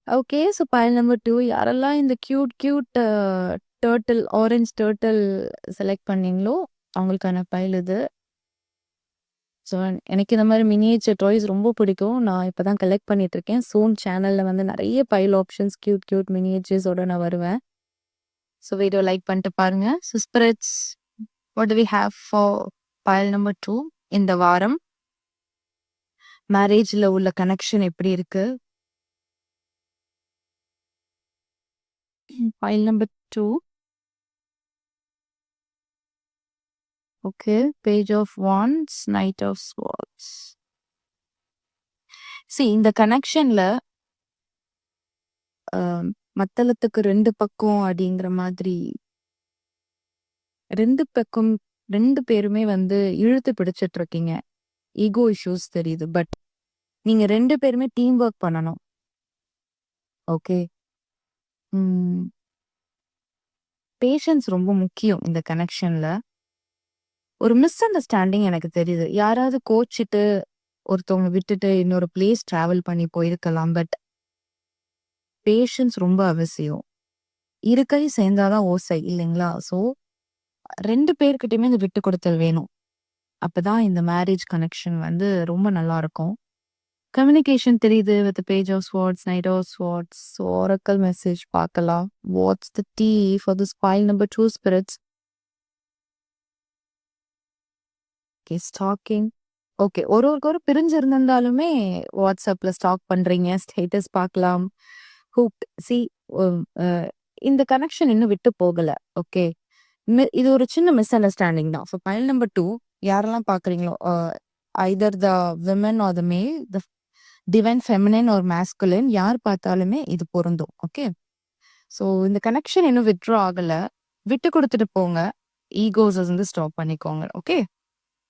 Okay. So pile number 2 யாரெல்லாம் இந்த cute turtle, orange turtle select பண்ணீங்களோ, அவங்களுக்கான பைல் இது. ஸோ எனக்கு இந்த மாரி மினியேச்சர் டாய்ஸ் ரொம்ப பிடிக்கும். நான் இப்ப தான் கலெக்ட் பண்ணிட்டுருக்கேன். சூன் சேனல்ல வந்து நெறைய பைல் ஆப்ஷன்ஸ் கியூட் மினியேச்சர்ஸோட நான் வருவேன். ஸோ வீடியோ லைக் பண்ணிட்டு பாருங்க. So spirits what do we have for file number 2 இந்த வாரம்? மேரேஜ்ல உள்ள கனெக்ஷன் எப்படி இருக்கு? File number 2 okay. Page of wands, knight of swords. இந்த கனெக்ஷன்ல அ மத்தளத்துக்கு 2 பக்கம் அப்படிங்கிற மாதிரி 2 பக்கம் 2 பேருமே வந்து இழுத்து பிடிச்சிட்டு இருக்கீங்க. ஈகோ இஷ்யூஸ் தெரியுது. பட் நீங்க 2 பேருமே டீம் ஒர்க் பண்ணணும். ஓகே. ம். பேஷன்ஸ் ரொம்ப முக்கியம் இந்த கனெக்ஷன்ல. ஒரு மிஸ் அண்டர்ஸ்டாண்டிங் எனக்கு தெரியுது. யாராவது கோச்சிட்டு, ஒருத்தவங்க விட்டுட்டு இன்னொரு பிளேஸ் டிராவல் பண்ணி போயிருக்கலாம். பட் பேஷன்ஸ் ரொம்ப அவசியம். இரு கை சேர்ந்தா தான் ஓசை இல்லைங்களா? ஸோ 2 பேர்கிட்டயுமே இந்த விட்டு கொடுத்தல் வேணும். அப்பதான் இந்த மேரேஜ் கனெக்ஷன் வந்து ரொம்ப நல்லாருக்கும். கம்யூனிகேஷன் தெரியுது with page of swords, knight of swords. Oracle message பார்க்கலாம். What's the tea for this pile number 2 spirits? Okay. Stalking. Okay. ஒருவருக்கொரு பிரிஞ்சு இருந்திருந்தாலுமே வாட்ஸ்அப்ல ஸ்டாக் பண்றீங்க. ஸ்டேட்டஸ் பார்க்கலாம். ஹூக்ட். அ இந்த கனெக்ஷன் இன்னும் விட்டு போகல. ஓகே. இது ஒரு சின்ன மிஸ் அண்டர்ஸ்டாண்டிங் தான். ஸோ பைல் நம்பர் 2 யாரெல்லாம் பார்க்குறீங்களோ, either the women or the male, the divine feminine or masculine யார் பார்த்தாலுமே இது பொருந்தும். ஓகே. ஸோ இந்த கனெக்ஷன் இன்னும் வித்ட்ரா ஆகல. விட்டு குடுத்துட்டு போங்க. ஈகோஸ வந்து ஸ்டாப் பண்ணிக்கோங்க. Okay.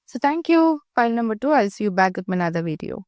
So thank you. File number 2. I'll see you back with another video.